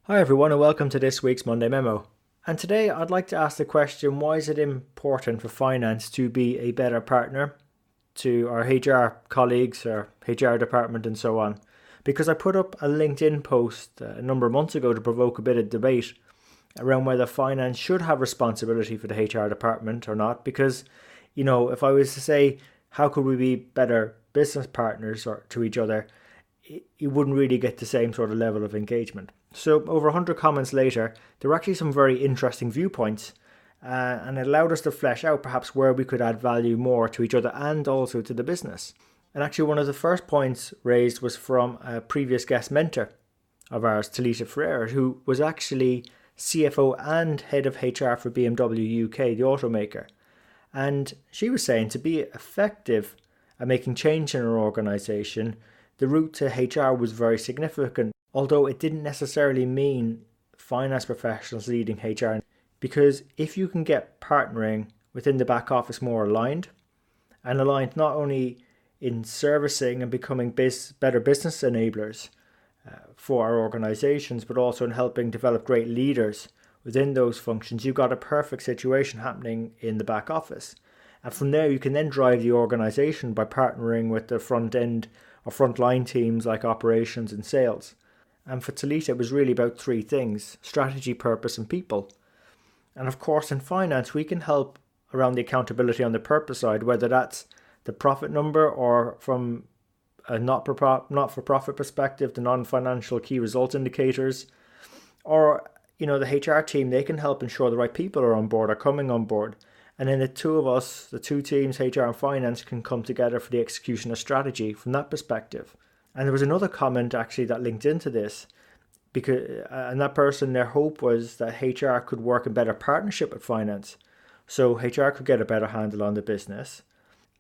Hi everyone and welcome to this week's Monday Memo. And today I'd like to ask the question, why is it important for finance to be a better partner to our HR colleagues, our HR department and so on? Because I put up a LinkedIn post a number of months ago to provoke a bit of debate around whether finance should have responsibility for the HR department or not. Because, if I was to say, how could we be better business partners or to each other, you wouldn't really get the same sort of level of engagement. So over 100 comments later, there were actually some very interesting viewpoints, and it allowed us to flesh out perhaps where we could add value more to each other and also to the business. And actually one of the first points raised was from a previous guest mentor of ours, Talita Ferreira, who was actually CFO and head of HR for BMW UK, the automaker. And she was saying to be effective at making change in her organisation, the route to HR was very significant, although it didn't necessarily mean finance professionals leading HR. Because if you can get partnering within the back office more aligned, and aligned not only in servicing and becoming better business enablers for our organisations, but also in helping develop great leaders within those functions, you've got a perfect situation happening in the back office. And from there, you can then drive the organisation by partnering with the front end or frontline teams like operations and sales. And for Talita, it was really about three things: strategy, purpose, and people. And of course, in finance, we can help around the accountability on the purpose side, whether that's the profit number or from a not-for-profit perspective, the non-financial key result indicators, or the HR team. They can help ensure the right people are on board, are coming on board. And then the two of us, the two teams, HR and finance, can come together for the execution of strategy from that perspective. And there was another comment actually that linked into this, and that person, their hope was that HR could work in better partnership with finance. So HR could get a better handle on the business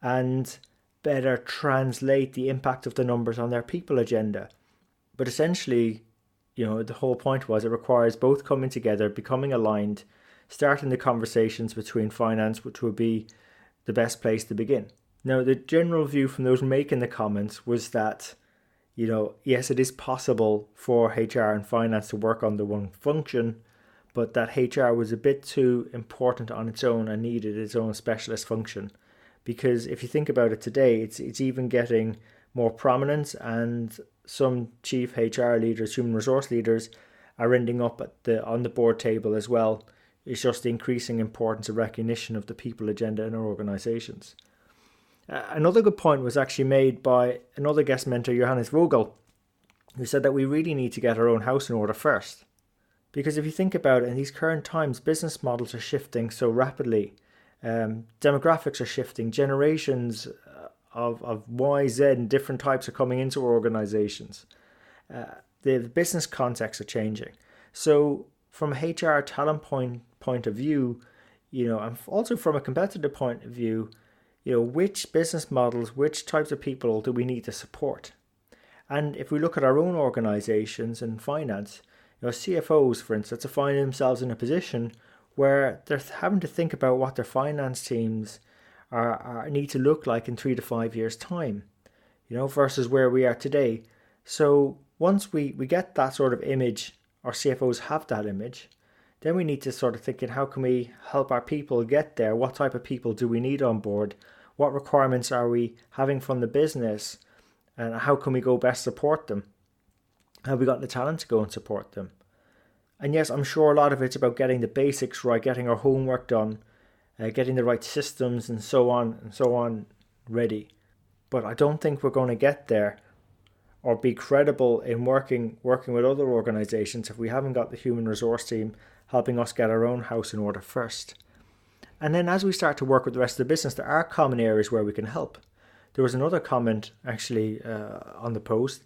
and better translate the impact of the numbers on their people agenda. But essentially, the whole point was it requires both coming together, becoming aligned, starting the conversations between finance, which would be the best place to begin. Now, the general view from those making the comments was that, yes, it is possible for HR and finance to work on the one function, but that HR was a bit too important on its own and needed its own specialist function. Because if you think about it today, it's even getting more prominence, and some chief HR leaders, human resource leaders, are ending up on the board table as well. It's just the increasing importance of recognition of the people agenda in our organisations. Another good point was actually made by another guest mentor, Johannes Vogel, who said that we really need to get our own house in order first. Because if you think about it, in these current times, business models are shifting so rapidly. Demographics are shifting. Generations of Y, Z and different types are coming into our organisations. The business contexts are changing. So from a HR talent point of view, and also from a competitive point of view, which business models, which types of people do we need to support? And if we look at our own organizations and finance, CFOs, for instance, are finding themselves in a position where they're having to think about what their finance teams need to look like in 3 to 5 years' time, versus where we are today. So once we get that sort of image, our CFOs have that image, then we need to sort of think, how can we help our people get there? What type of people do we need on board? What requirements are we having from the business? And how can we go best support them? Have we got the talent to go and support them? And yes, I'm sure a lot of it's about getting the basics right, getting our homework done, getting the right systems and so on ready. But I don't think we're going to get there or be credible in working with other organisations if we haven't got the human resource team helping us get our own house in order first. And then as we start to work with the rest of the business, there are common areas where we can help. There was another comment actually on the post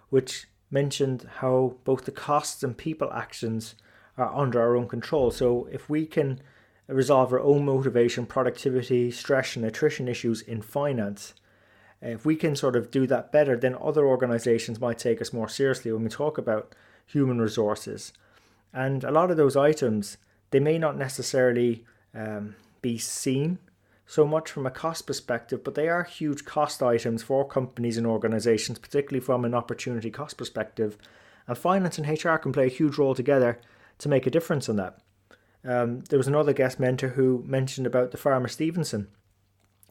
which mentioned how both the costs and people actions are under our own control. So if we can resolve our own motivation, productivity, stress and attrition issues in finance, if we can sort of do that better, then other organizations might take us more seriously when we talk about human resources. And a lot of those items, they may not necessarily be seen so much from a cost perspective, but they are huge cost items for companies and organizations, particularly from an opportunity cost perspective. And finance and HR can play a huge role together to make a difference in that. There was another guest mentor who mentioned about the Farmer Stevenson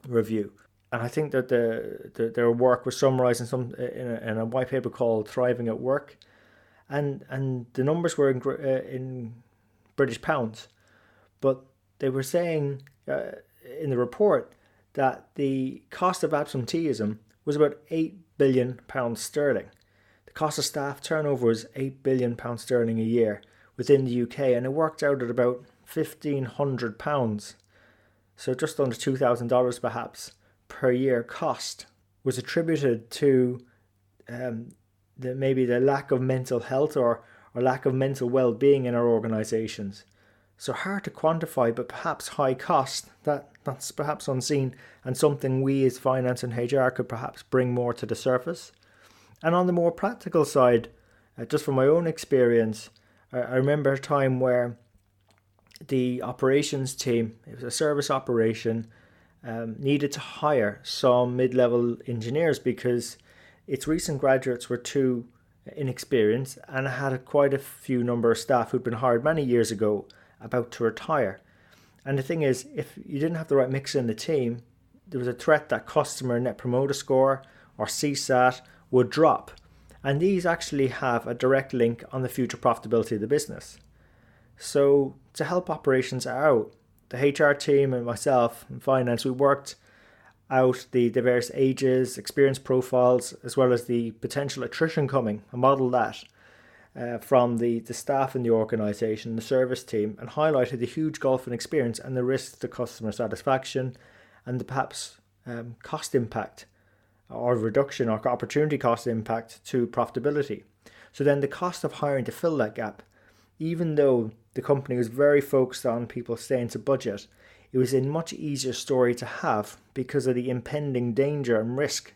review. And I think that their work was summarised in a white paper called Thriving at Work. And the numbers were in British pounds. But they were saying in the report that the cost of absenteeism was about £8 billion sterling. The cost of staff turnover was £8 billion sterling a year within the UK, and it worked out at about £1,500. So just under $2,000 perhaps per year cost was attributed to maybe the lack of mental health or lack of mental well-being in our organisations. So hard to quantify, but perhaps high cost, that's perhaps unseen, and something we as finance and HR could perhaps bring more to the surface. And on the more practical side, just from my own experience, I remember a time where the operations team, it was a service operation, needed to hire some mid-level engineers because its recent graduates were too inexperienced and had quite a few number of staff who'd been hired many years ago about to retire. And the thing is, if you didn't have the right mix in the team, there was a threat that customer net promoter score or CSAT would drop. And these actually have a direct link on the future profitability of the business. So to help operations out, the HR team and myself and finance, we worked out the various ages, experience profiles, as well as the potential attrition coming, and modelled that from the staff in the organisation, the service team, and highlighted the huge gulf in experience and the risks to customer satisfaction and the perhaps cost impact or reduction or opportunity cost impact to profitability. So then the cost of hiring to fill that gap, even though the company was very focused on people staying to budget, it was a much easier story to have because of the impending danger and risk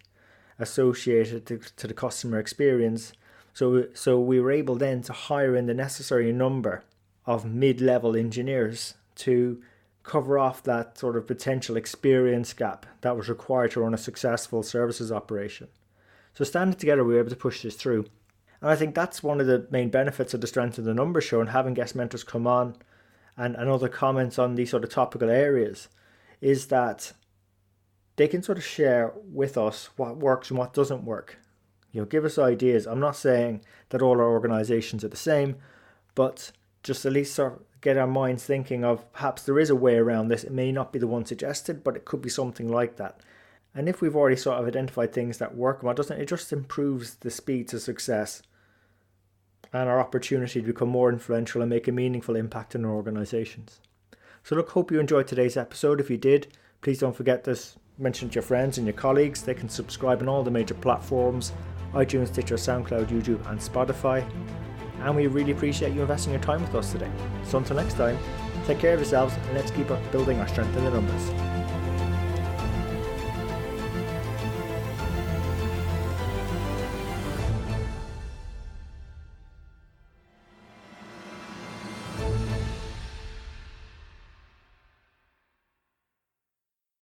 associated to the customer experience. So we were able then to hire in the necessary number of mid-level engineers to cover off that sort of potential experience gap that was required to run a successful services operation. So standing together, we were able to push this through. And I think that's one of the main benefits of the Strength of the Numbers show and having guest mentors come on and other comments on these sort of topical areas is that they can sort of share with us what works and what doesn't work. Give us ideas. I'm not saying that all our organisations are the same, but just at least sort of get our minds thinking of perhaps there is a way around this. It may not be the one suggested, but it could be something like that. And if we've already sort of identified things that work and what doesn't, it just improves the speed to success and our opportunity to become more influential and make a meaningful impact in our organisations. So look, hope you enjoyed today's episode. If you did, please don't forget to mention to your friends and your colleagues. They can subscribe on all the major platforms: iTunes, Stitcher, SoundCloud, YouTube and Spotify. And we really appreciate you investing your time with us today. So until next time, take care of yourselves and let's keep building our strength in the numbers.